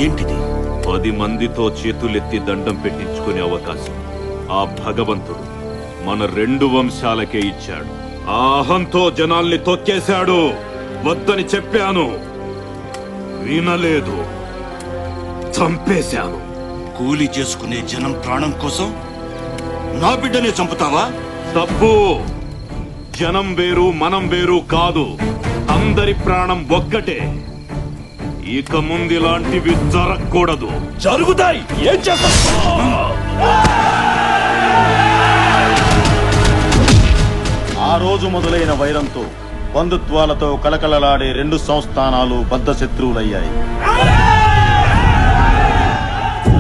ఏంటిది? 10 మందితో చేతులెత్తి దండం పెట్టించుకునే అవకాశం ఆ భగవంతుడు మన 2 వంశాలకే ఇచ్చాడు. ఆ అహంతో జనాల్ని తొక్కేశాడు. వద్దని చెప్పాను, వినలేదు, చంపేశాను. కూలి చేసుకునే జనం ప్రాణం కోసం నా బిడ్డనే చంపుతావా? తప్పు. జనం వేరు, మనం వేరు కాదు. అందరి ప్రాణం ఒక్కటే. ఇక ముందు ఇలాంటివి జరగకూడదు. జరుగుతాయి. ఏం చేస్తావు? ఆ రోజు మొదలైన వైరంతో బంధుత్వాలతో కలకలలాడే 2 సంస్థానాలు బద్ధ శత్రువులయ్యాయి.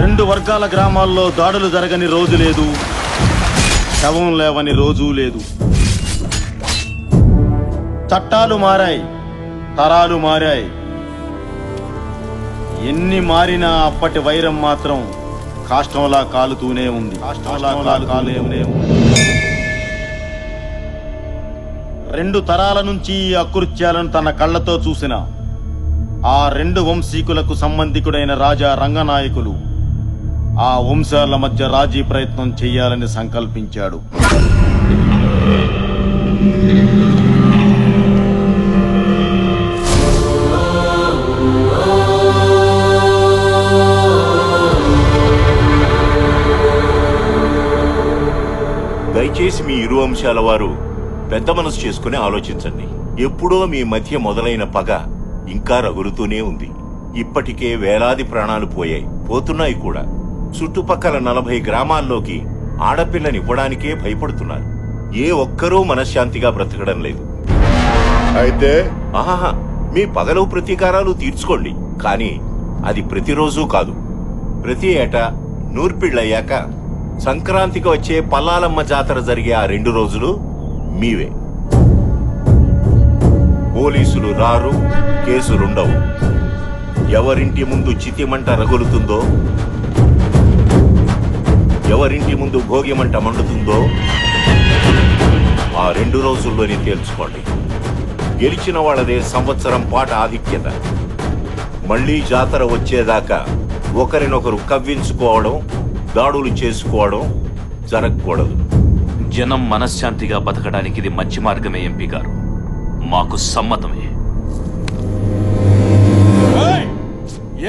2 వర్గాల గ్రామాల్లో దాడులు జరగని రోజు లేదు, శవం లేవని రోజూ లేదు. చట్టాలు మారాయి, తరాలు మారాయి. ఎన్ని మారినా అప్పటి వైరం మాత్రం కాష్టంలా కాలుతూనే ఉంది. 2 తరాల నుంచి ఈ అకృత్యాలను తన కళ్ళతో చూసిన ఆ 2 వంశీకులకు సంబంధికుడైన రాజా రంగనాయకులు ఆ వంశాల మధ్య రాజీ ప్రయత్నం చేయాలని సంకల్పించాడు. దయచేసి మీ ఇరు వంశాల వారు పెద్ద మనసు చేసుకుని ఆలోచించండి. ఎప్పుడో మీ మధ్య మొదలైన పగ ఇంకా రగులుతూనే ఉంది. ఇప్పటికే వేలాది ప్రాణాలు పోయాయి, పోతున్నాయి కూడా. చుట్టుపక్కల 40 గ్రామాల్లోకి ఆడపిల్లనివ్వడానికే భయపడుతున్నారు. ఏ ఒక్కరూ మనశ్శాంతిగా బ్రతకడం లేదు. అయితే ఆహా, మీ పగలు ప్రతీకారాలు తీర్చుకోండి, కానీ అది ప్రతిరోజూ కాదు. ప్రతి ఏటా నూర్పిళ్ళయ్యాక సంక్రాంతికి వచ్చే పల్లాలమ్మ జాతర జరిగే ఆ 2 రోజులు మీవే. పోలీసులు రారు, కేసులుండవు. ఎవరింటి ముందు చితిమంట రగులుతుందో, ఎవరింటి ముందు భోగిమంట మండుతుందో ఆ 2 రోజుల్లోనే తేల్చుకోండి. గెలిచిన వాళ్ళదే సంవత్సరం పాటు ఆధిక్యత. మళ్లీ జాతర వచ్చేదాకా ఒకరినొకరు కవ్వించుకోవడం, దాడులు చేసుకోవడం జరగకూడదు. జనం మనశ్శాంతిగా బతకడానికి ఇది మంచి మార్గమే ఎంపీ గారు. మాకు సమ్మతమే.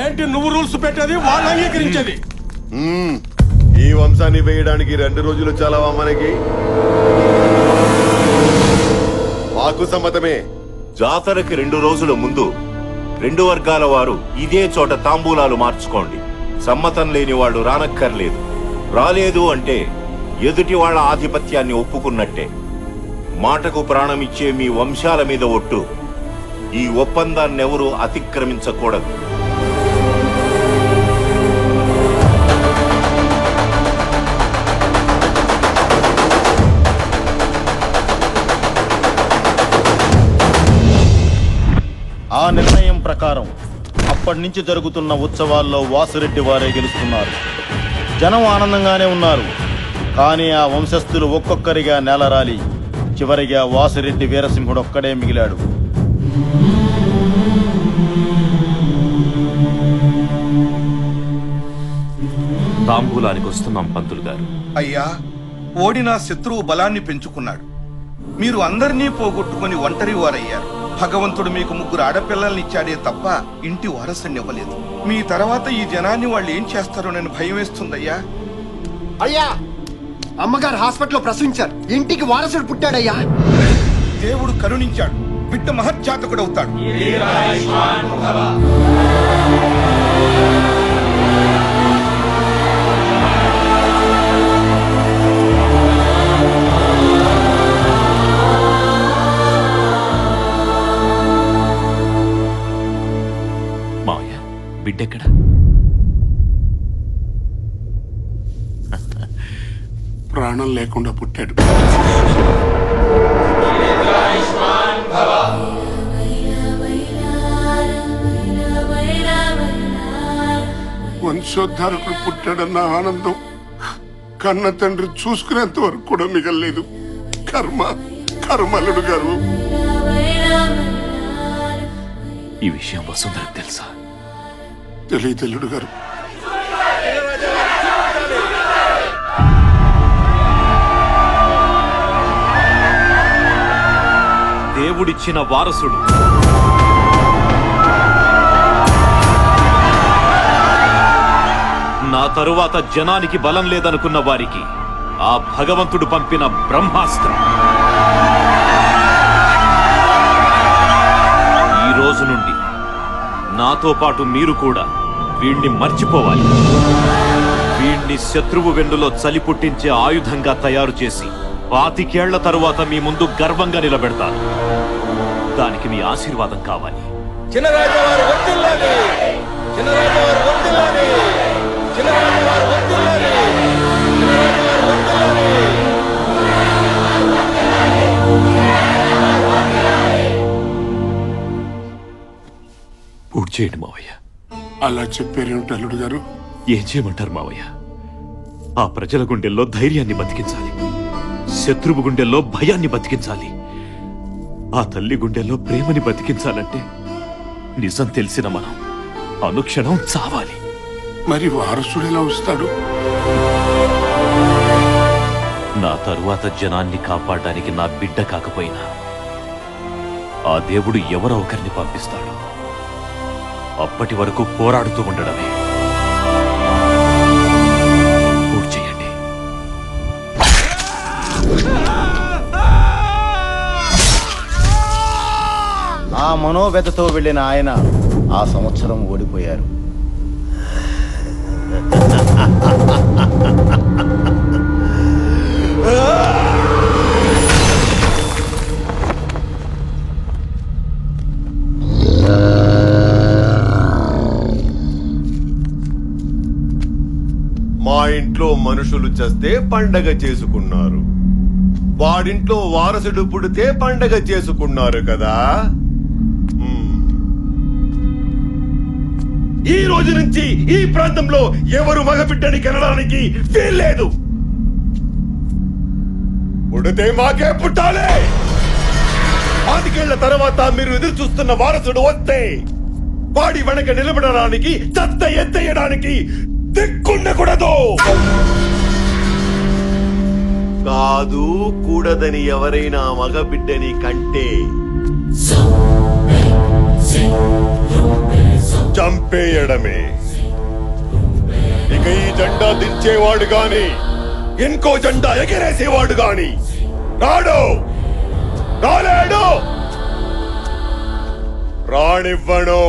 ఏంటి నువ్వు రూల్స్ పెట్టేది, వాళ్ళు అంగీకరించేది? ఈ వంశాన్ని వేయడానికి 2 రోజులు చాలావా మనకి? మాకు సమ్మతమే. జాతరకి 2 రోజుల ముందు 2 వర్గాల వారు ఇదే చోట తాంబూలాలు మార్చుకోండి. సమ్మతం లేని వాళ్ళు రానక్కర్లేదు. రాలేదు అంటే ఎదుటి వాళ్ళ ఆధిపత్యాన్ని ఒప్పుకున్నట్టే. మాటకు ప్రాణమిచ్చే మీ వంశాల మీద ఒట్టు. ఈ ఒప్పందాన్నెవరూ అతిక్రమించకూడదు. ఆ నిర్ణయం ప్రకారం అప్పటి నుంచి జరుగుతున్న ఉత్సవాల్లో వాసురెడ్డి వారే గెలుస్తున్నారు. జనం ఆనందంగానే ఉన్నారు. కానీ ఆ వంశస్థులు ఒక్కొక్కరిగా నేలరాలి చివరిగా వాసురెడ్డి వీరసింహుడు ఒక్కడే మిగిలాడు. తాంబూలానికి వస్తున్నాం పంతులు గారు. అయ్యా, ఓడిన శత్రువు బలాన్ని పెంచుకున్నాడు. మీరు అందరినీ పోగొట్టుకుని ఒంటరి వారయ్యారు. భగవంతుడు మీకు 3 ఆడపిల్లల్నిచ్చాడే తప్ప ఇంటి వారసునివ్వలేదు. మీ తర్వాత ఈ జనాన్ని వాళ్ళు ఏం చేస్తారోనని భయం వేస్తుందయ్యా. అయ్యా, అమ్మగారు హాస్పిటల్లో ప్రసవించారు. ఇంటికి వారసుడు పుట్టాడయ్యా. దేవుడు కరుణించాడు. బిడ్డ మహత్జాతకుడవుతాడు. మావయ్య, బిడ్డెక్కడా? ప్రాణం లేకుండా పుట్టాడు. వంశోద్ధారకుడు పుట్టాడన్న ఆనందం కన్న తండ్రి చూసుకునేంత వరకు కూడా మిగల్లేదు. కర్మలుడు గారు. ఈ విషయం వసుంధరకు తెలుసా? తెలియదు అల్లుడు గారు. దేవుడిచ్చిన వారసుడు నా తరువాత జనానికి బలం లేదనుకున్న వారికి ఆ భగవంతుడు పంపిన బ్రహ్మాస్త్రం. ఈ రోజు నుండి నాతో పాటు మీరు కూడా వీణ్ణి మర్చిపోవాలి. వీణ్ణి శత్రువు వెన్నులో చలి పుట్టించే ఆయుధంగా తయారు చేసి 25 ఏళ్ల తరువాత మీ ముందు గర్వంగా నిలబెడతాను. దానికి మీ ఆశీర్వాదం కావాలి. పూర్తి చేయండి మావయ్య. అలా చెప్పారేమిటి అల్లుడు గారు? ఏం చేయమంటారు మావయ్య? ఆ ప్రజల గుండెల్లో ధైర్యాన్ని బతికించాలి, శత్రువు గుండెల్లో భయాన్ని బతికించాలి, ఆ తల్లి గుండెల్లో ప్రేమని బతికించాలంటే నిజం తెలిసిన మనం అనుక్షణం చావాలి. మరి వారసుడు ఎలా వస్తాడు? నా తరువాత జనాన్ని కాపాడడానికి నా బిడ్డ కాకపోయినా ఆ దేవుడు ఎవరో ఒకరిని పంపిస్తాడు. అప్పటి వరకు పోరాడుతూ ఉండడమే. పూర్తి చేయండి. ఆ మనోవ్యతతో వెళ్ళిన ఆయన ఆ సంవత్సరం ఓడిపోయారు. మా ఇంట్లో మనుషులు చస్తే పండగ చేసుకున్నారు, వాడింట్లో వారసుడు పుడితే పండగ చేసుకున్నారు కదా. ఈ రోజు నుంచి ఈ ప్రాంతంలో ఎవరు మగబిడ్డని కనడానికి వీల్లేదు. పుడితే మాకే పుట్టాలి. 5 ఏళ్ల తర్వాత మీరు ఎదురు చూస్తున్న వారసుడు వస్తే వాడి వెనక నిలబడడానికి, చెత్త ఎత్తేయడానికి దిక్కుండకూడదు. కాదు కూడదని ఎవరైనా మగబిడ్డని కంటే చంపేయడమే. ఇక ఈ జెండా దించేవాడు గాని ఇంకో జెండా ఎగరేసేవాడు గాని రాడు, రాలేడు, రానివ్వను.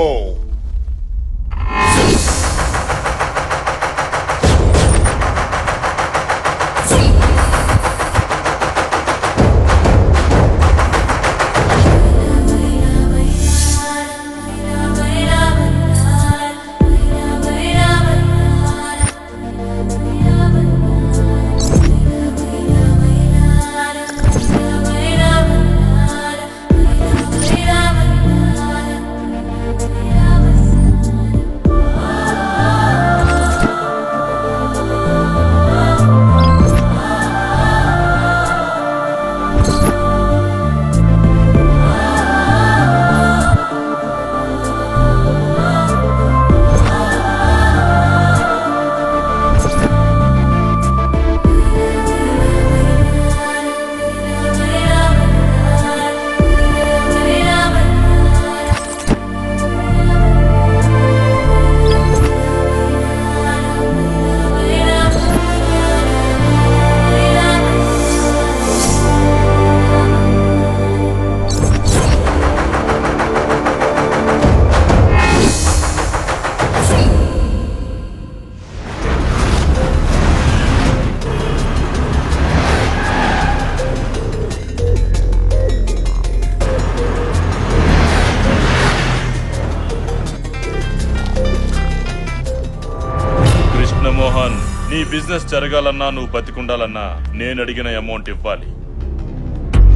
మోహన్, నీ బిజినెస్ జరగాలన్నా నువ్వు బతికుండాలన్నా నేను అడిగిన అమౌంట్ ఇవ్వాలి.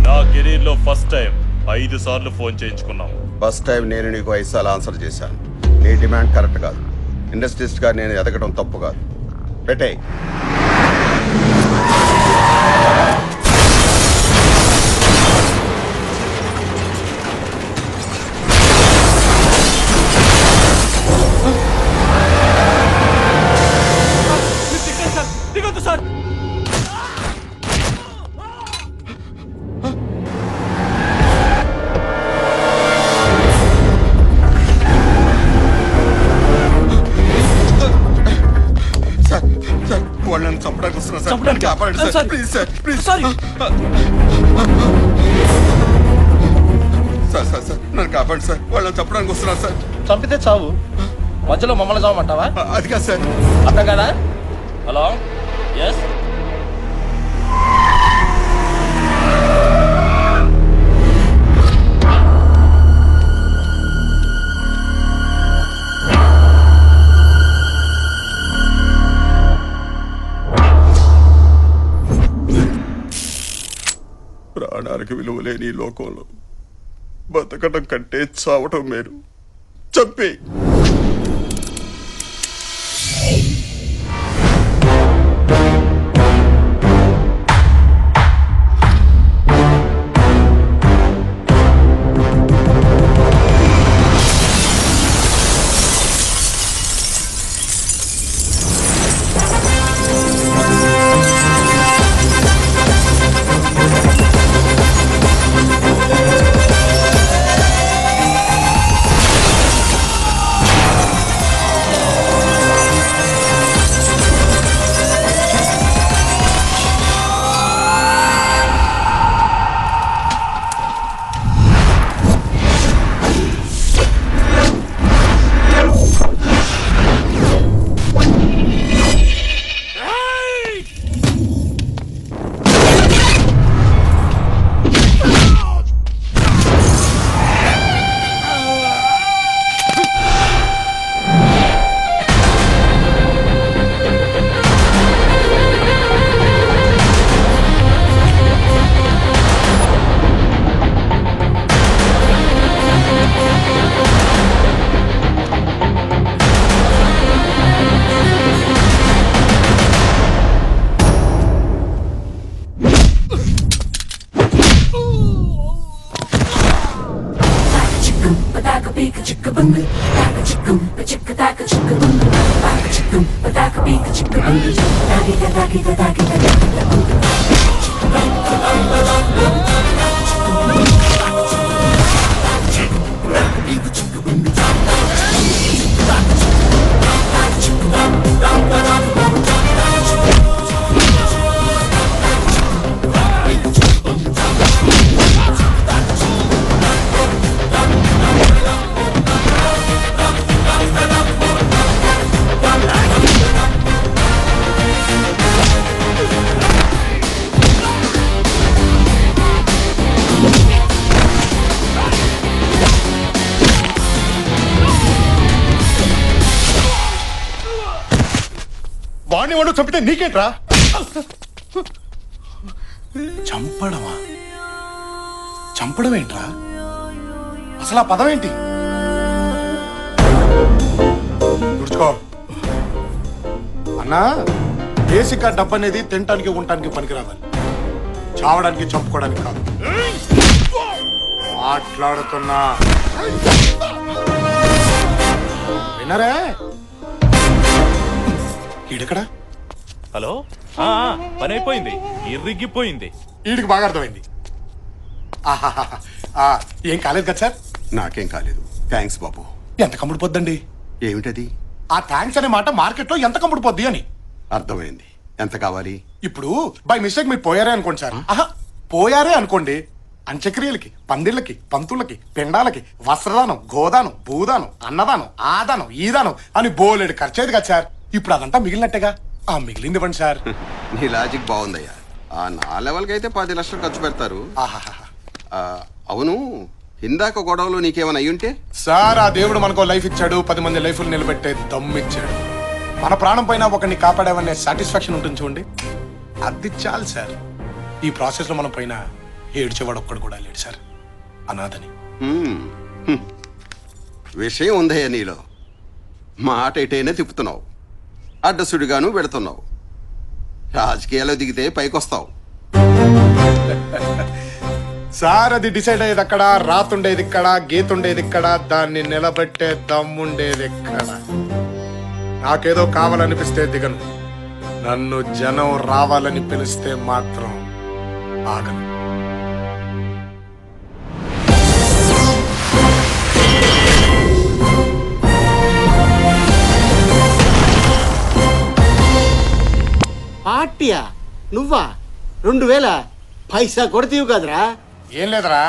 నా కెరీర్ లో ఫస్ట్ టైం 5 సార్లు ఫోన్ చేయించుకున్నావు. ఫస్ట్ టైం నేను నీకు 5 సార్లు ఆన్సర్ చేశాను. నీ డిమాండ్ కరెక్ట్ కాదు. ఇండస్ట్రీస్ట్ గా నేను ఎదగడం తప్పు కాదు. పెట్టే. కాపాడండి sir please sir please sorry sir sir sir నన్ను కాపాడండి సార్ వాళ్ళని చంపడానికి వస్తున్నారు సార్. చంపితే చావు మధ్యలో మమ్మల్ని చావమంటావా? అది కాదు సార్. అర్థం కదా? హలో ఎస్ ప్రాణానికి విలువ లేని ఈ లోకంలో బతకడం కంటే చావటం మేలు. చంపే వాడిని వాడు చంపితే నీకేంట్రా? చంపడమా? చంపడం ఏంట్రా? అసలు ఆ పదం ఏంటి? గుర్తుకో అన్నా, బేసిక్ గా డబ్బు అనేది తినటానికి ఉండటానికి పనికిరావాలి, చావడానికి చంపుకోవడానికి కాదు. మాట్లాడుతున్నా వినరే? ఈడెక్కడా? హలో పని అయిపోయింది, ఇరిగిపోయింది. ఈడికి బాగా అర్థమైంది. ఏం కాలేదు కదా సార్? నాకేం కాలేదు. థ్యాంక్స్ బాబు. ఎంత కమ్ముడు పొద్దండి? ఏమిటది? ఆ థ్యాంక్స్ అనే మాట మార్కెట్ లో ఎంత కమ్ముడు పొద్ది అని. అర్థమైంది. ఎంత కావాలి? ఇప్పుడు బై మిస్టేక్ మీరు పోయారే అనుకోండి సార్. పోయారే అనుకోండి, అంత్యక్రియలకి, పందిళ్ళకి, పంతులకి, పిండాలకి, వస్త్రదానం, గోదానం, భూదానం, అన్నదానం, ఆదానం, ఈదానం అని బోలెడు ఖర్చేది కదా సార్. ఇప్పుడు అదంతా మిగిలినట్టేగా. ఆ మిగిలింది ఇవ్వండి సార్. నీ లాజిక్ బాగుందయ్యా. ఆ నా లెవెల్కి అయితే 10 లక్షలు ఖర్చు పెడతారు. అవును, ఇందాక గొడవలో నీకేమైనా అయ్యుంటే? సార్, ఆ దేవుడు మనకో లైఫ్ ఇచ్చాడు, 10 మంది లైఫ్లు నిలబెట్టే దమ్మిచ్చాడు. మన ప్రాణం పైన ఒకరిని కాపాడామనే సాటిస్ఫాక్షన్ ఉంటుంది చూడండి, అది చాలు సార్. ఈ ప్రాసెస్ లో మనం పైన ఏడ్చేవాడు ఒక్కడు కూడా లేడు సార్, అనాథని. విషయం ఉందయ్యా నీలో. మాట ఎటైనా తిప్పుతున్నావు, అడ్డసుడిగాను పెడుతున్నావు. రాజకీయాల్లో దిగితే పైకొస్తావు. సార్, అది డిసైడ్ అయ్యేది అక్కడ, రాతుండేది ఇక్కడ, గీతుండేది ఇక్కడ, దాన్ని నిలబెట్టే దమ్ముండేది ఎక్కడ. నాకేదో కావాలనిపిస్తే దిగను, నన్ను జనం రావాలని పిలిస్తే మాత్రం ఆగను. పార్టీయా? నువ్వా 2000 పైసా కొడతీవు కదరా? ఏం లేదురా,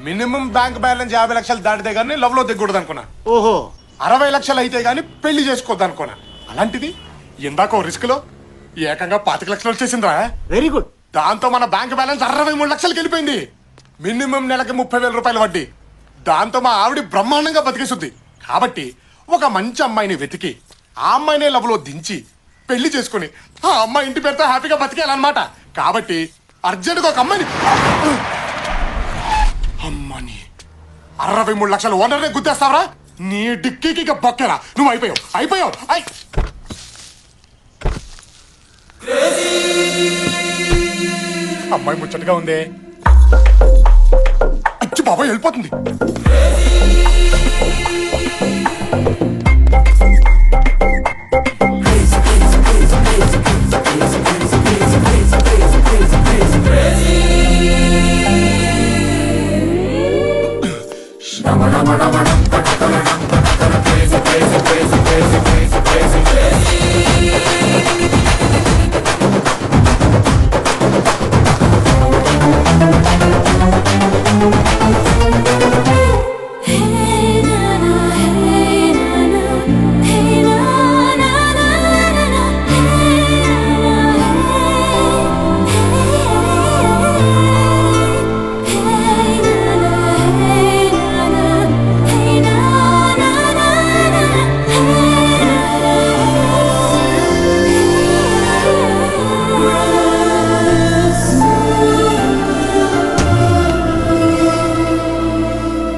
మినిమం బ్యాంక్ బ్యాలెన్స్ 50 లక్షలు దాటితే గానీ లవ్ లో దిగకూడదు అనుకున్నా. ఓహో, 60 లక్షలు అయితే గానీ పెళ్లి చేసుకోవద్దు అనుకున్నా. అలాంటిది ఇందాక రిస్క్ లో ఏకంగా 25 లక్షలు వచ్చేసిందిరా. Very good. దాంతో మన బ్యాంక్ బ్యాలెన్స్ 63 లక్షలకి వెళ్ళిపోయింది. మినిమం నెలకి 30,000 రూపాయలు వడ్డీ. దాంతో మా ఆవిడ బ్రహ్మాండంగా బతికేస్తుంది. కాబట్టి ఒక మంచి అమ్మాయిని వెతికి ఆ అమ్మాయినే లవ్ లో దించి పెళ్లి చేసుకుని ఆ అమ్మాయి ఇంటి పేరుతో హ్యాపీగా బతికేయాలన్నమాట. కాబట్టి అర్జెంటుగా ఒక అమ్మాయిని అమ్మని 63 లక్షలు ఓనర్నే గుద్దేస్తావరా? నీ డిక్కీకి ఇక బొక్కెరా. నువ్వు అయిపోయావు. అమ్మాయి ముచ్చటగా ఉందే. అచ్చి బాబాయ్ వెళ్ళిపోతుంది. రమణ